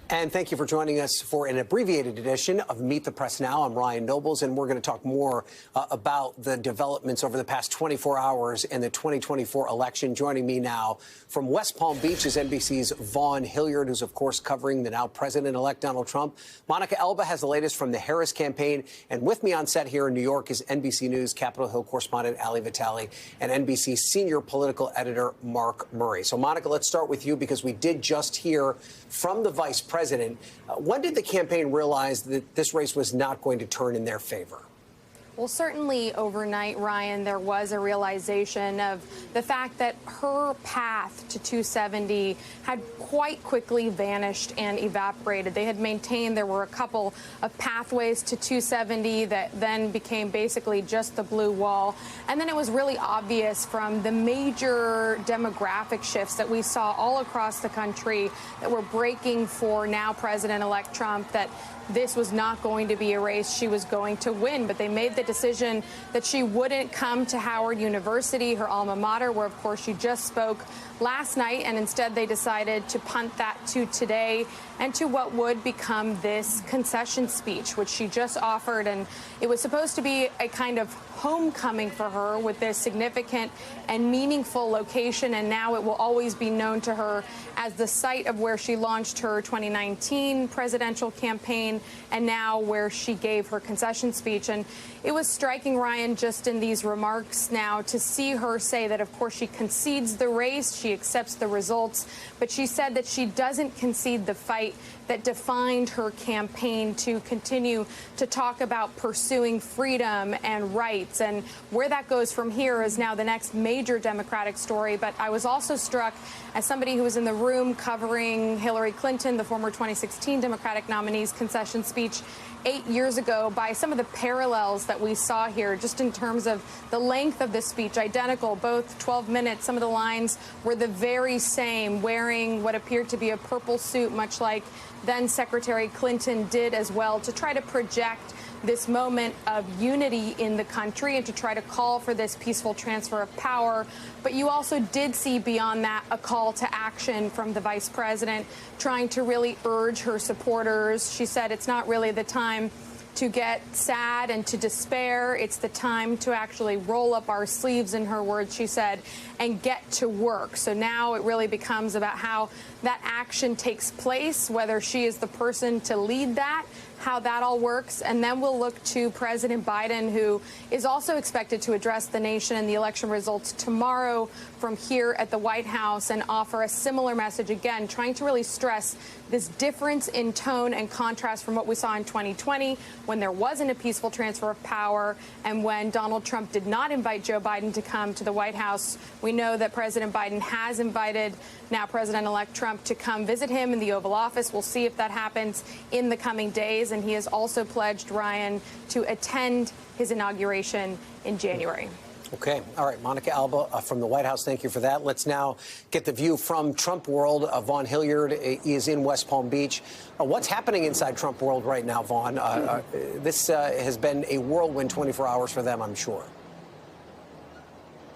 And thank you for joining us for an abbreviated edition of Meet the Press Now. I'm Ryan Nobles, and we're going to talk more about the developments over the past 24 hours in the 2024 election. Joining me now from West Palm Beach is NBC's Vaughn Hillyard, who's, of course, covering the now president-elect Donald Trump. Monica Alba has the latest from the Harris campaign. And with me on set here in New York is NBC News Capitol Hill correspondent Alba Vitali and NBC senior political editor Mark Murray. So, Monica, let's start with you because we did just hear from the vice president. When did the campaign realize that this race was not going to turn in their favor? Well, certainly overnight, Ryan, there was a realization of the fact that her path to 270 had quite quickly vanished and evaporated. They had maintained there were a couple of pathways to 270 that then became basically just the blue wall. And then it was really obvious from the major demographic shifts that we saw all across the country that were breaking for now President-elect Trump that this was not going to be a race she was going to win. But they made the decision that she wouldn't come to Howard University, her alma mater, where, of course, she just spoke last night. And instead, they decided to punt that to today and to what would become this concession speech, which she just offered. And it was supposed to be a kind of homecoming for her with this significant and meaningful location. And now it will always be known to her as the site of where she launched her 2019 presidential campaign and now where she gave her concession speech. And it was striking, Ryan, just in these remarks now to see her say that, of course, she concedes the race, she accepts the results, but she said that she doesn't concede the fight that defined her campaign to continue to talk about pursuing freedom and rights. And where that goes from here is now the next major Democratic story. But I was also struck, as somebody who was in the room covering Hillary Clinton, the former 2016 Democratic nominee's concession speech 8 years ago, by some of the parallels that we saw here, just in terms of the length of the speech, identical, both 12 minutes. Some of the lines were the very same, wearing what appeared to be a purple suit, much like then Secretary Clinton did as well, to try to project this moment of unity in the country and to try to call for this peaceful transfer of power. But you also did see beyond that a call to action from the vice president, trying to really urge her supporters. She said it's not really the time to get sad and to despair. It's the time to actually roll up our sleeves, in her words, she said, and get to work. So now it really becomes about how that action takes place, whether she is the person to lead that, how that all works. And then we'll look to President Biden, who is also expected to address the nation and the election results tomorrow from here at the White House and offer a similar message, again, trying to really stress this difference in tone and contrast from what we saw in 2020, when there wasn't a peaceful transfer of power and when Donald Trump did not invite Joe Biden to come to the White House. We know that President Biden has invited now President-elect Trump to come visit him in the Oval Office. We'll see if that happens in the coming days. And he has also pledged, Ryan, to attend his inauguration in January. Okay. All right. Monica Alba from the White House. Thank you for that. Let's now get the view from Trump world. Vaughn Hillyard is in West Palm Beach. What's happening inside Trump world right now, Vaughn? This has been a whirlwind 24 hours for them, I'm sure.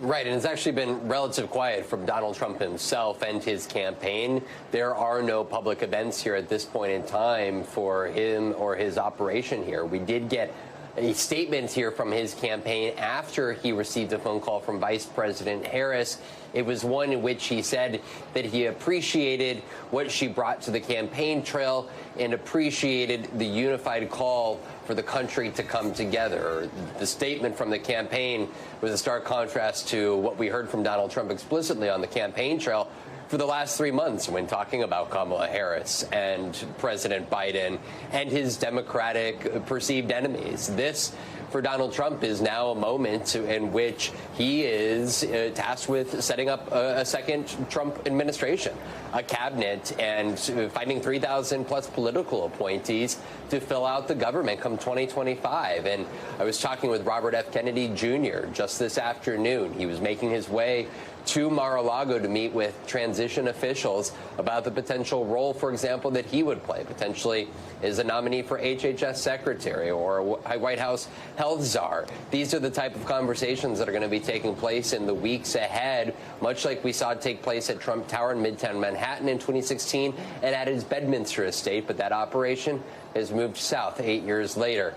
Right, and it's actually been relative quiet from Donald Trump himself and his campaign. There are no public events here at this point in time for him or his operation here. We did get a statement here from his campaign after he received a phone call from Vice President Harris. It was one in which he said that he appreciated what she brought to the campaign trail and appreciated the unified call for the country to come together. The statement from the campaign was a stark contrast to what we heard from Donald Trump explicitly on the campaign trail for the last 3 months when talking about Kamala Harris and President Biden and his Democratic perceived enemies. This, for Donald Trump, is now a moment in which he is tasked with setting up a second Trump administration, a cabinet, and finding 3,000 plus political appointees to fill out the government come 2025. And I was talking with Robert F. Kennedy Jr. just this afternoon. He was making his way to Mar-a-Lago to meet with transition officials about the potential role, for example, that he would play, potentially as a nominee for HHS secretary or a White House health czar. These are the type of conversations that are going to be taking place in the weeks ahead, much like we saw take place at Trump Tower in Midtown Manhattan in 2016 and at his Bedminster estate. But that operation has moved south 8 years later.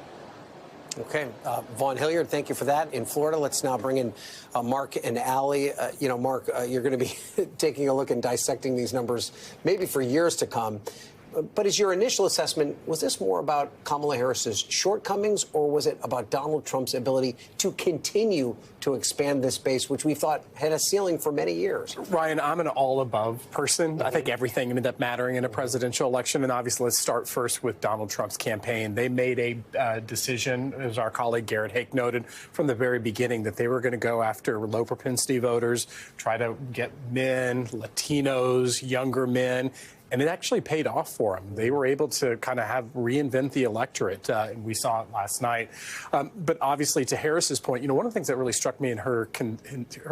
Okay. Vaughn Hillyard, thank you for that. In Florida, let's now bring in Mark and Allie. Mark, you're going to be taking a look and dissecting these numbers maybe for years to come. But as your initial assessment, was this more about Kamala Harris's shortcomings, or was it about Donald Trump's ability to continue to expand this base, which we thought had a ceiling for many years? Ryan, I'm an all-above person. I think everything ended up mattering in a presidential election. And obviously, let's start first with Donald Trump's campaign. They made a decision, as our colleague Garrett Hake noted, from the very beginning that they were going to go after low-propensity voters, try to get men, Latinos, younger men. And it actually paid off for them. They were able to kind of reinvent the electorate, and we saw it last night. But obviously, to Harris's point, one of the things that really struck me in her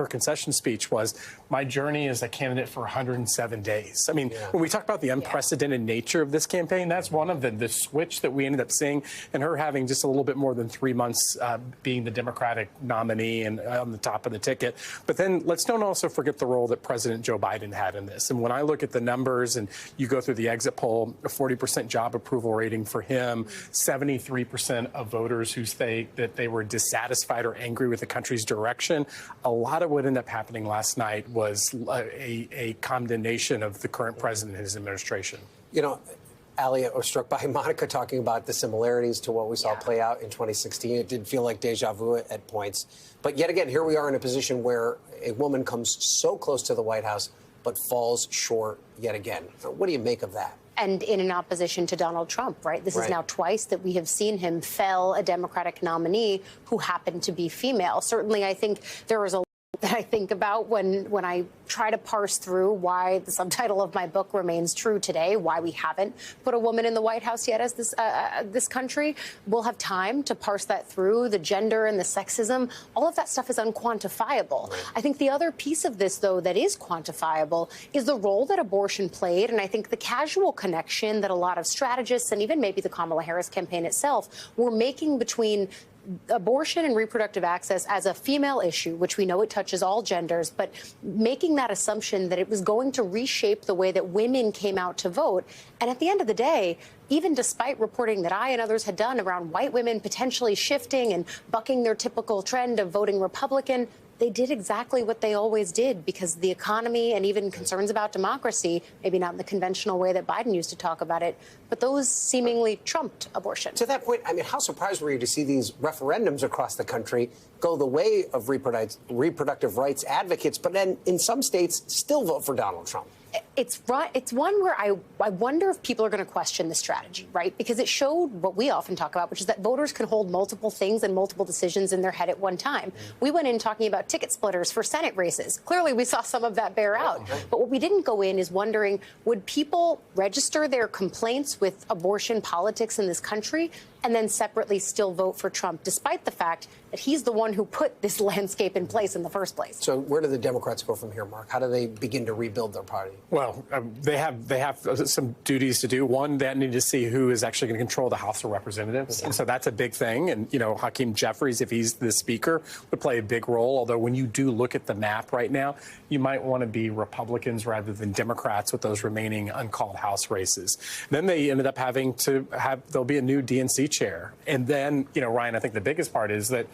concession speech was my journey as a candidate for 107 days. I mean, when we talk about the unprecedented nature of this campaign, that's one of the switch that we ended up seeing, and her having just a little bit more than 3 months being the Democratic nominee and on the top of the ticket. But then let's don't also forget the role that President Joe Biden had in this. And when I look at the numbers and you go through the exit poll, a 40% job approval rating for him, 73% of voters who say that they were dissatisfied or angry with the country's direction. A lot of what ended up happening last night was a condemnation of the current president and his administration. Allie, I was struck by Monica talking about the similarities to what we saw play out in 2016. It did feel like deja vu at points. But yet again, here we are in a position where a woman comes so close to the White House but falls short yet again. What do you make of that? And in an opposition to Donald Trump, right? This is now twice that we have seen him fell a Democratic nominee who happened to be female. Certainly, I think there is a that I think about when I try to parse through why the subtitle of my book remains true today, why we haven't put a woman in the White House yet as this country. We'll have time to parse that through, the gender and the sexism. All of that stuff is unquantifiable. I think the other piece of this, though, that is quantifiable is the role that abortion played. And I think the casual connection that a lot of strategists and even maybe the Kamala Harris campaign itself were making between abortion and reproductive access as a female issue, which we know it touches all genders, but making that assumption that it was going to reshape the way that women came out to vote. And at the end of the day, even despite reporting that I and others had done around white women potentially shifting and bucking their typical trend of voting Republican, they did exactly what they always did because the economy and even concerns about democracy, maybe not in the conventional way that Biden used to talk about it, but those seemingly trumped abortion. To that point, I mean, how surprised were you to see these referendums across the country go the way of reproductive rights advocates, but then in some states still vote for Donald Trump? It's one where I wonder if people are going to question the strategy, right? Because it showed what we often talk about, which is that voters can hold multiple things and multiple decisions in their head at one time. We went in talking about ticket splitters for Senate races. Clearly, we saw some of that bear out. But what we didn't go in is wondering, would people register their complaints with abortion politics in this country and then separately still vote for Trump, despite the fact that he's the one who put this landscape in place in the first place? So where do the Democrats go from here, Mark? How do they begin to rebuild their party? Well, they have some duties to do. One, they need to see who is actually going to control the House of Representatives. And so that's a big thing. And, Hakeem Jeffries, if he's the speaker, would play a big role. Although when you do look at the map right now, you might want to be Republicans rather than Democrats with those remaining uncalled House races. Then they ended up having to there'll be a new DNC chair. And then, Ryan, I think the biggest part is that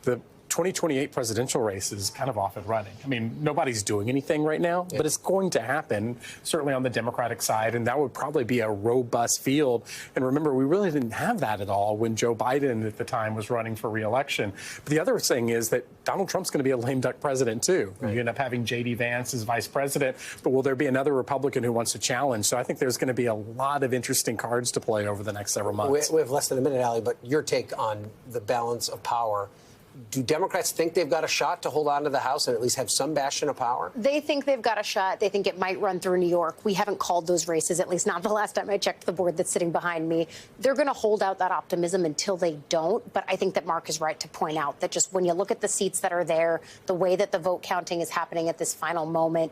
the 2028 presidential race is kind of off and running. I mean, nobody's doing anything right now, but it's going to happen, certainly on the Democratic side, and that would probably be a robust field. And remember, we really didn't have that at all when Joe Biden at the time was running for re-election. But the other thing is that Donald Trump's going to be a lame duck president, too. You end up having J.D. Vance as vice president, but will there be another Republican who wants to challenge? So I think there's going to be a lot of interesting cards to play over the next several months. We have less than a minute, Allie, but your take on the balance of power do Democrats think they've got a shot to hold on to the House and at least have some bastion of power? They think they've got a shot. They think it might run through New York. We haven't called those races, at least not the last time I checked the board that's sitting behind me. They're going to hold out that optimism until they don't. But I think that Mark is right to point out that just when you look at the seats that are there, the way that the vote counting is happening at this final moment,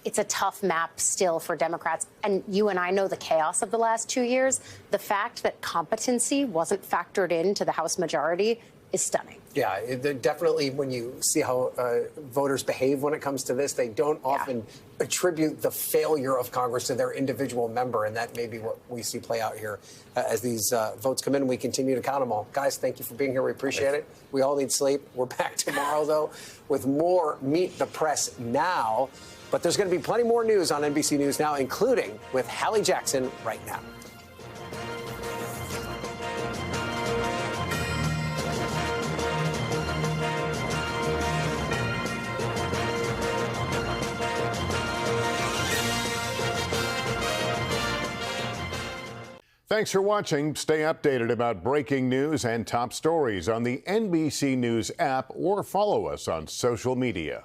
it's a tough map still for Democrats. And you and I know the chaos of the last 2 years. The fact that competency wasn't factored into the House majority is stunning. Yeah, definitely when you see how voters behave when it comes to this, they don't often attribute the failure of Congress to their individual member. And that may be what we see play out here as these votes come in. We continue to count them all. Guys, thank you for being here. We appreciate it. We all need sleep. We're back tomorrow, though, with more Meet the Press Now. But there's going to be plenty more news on NBC News Now, including with Hallie Jackson right now. Thanks for watching. Stay updated about breaking news and top stories on the NBC News app or follow us on social media.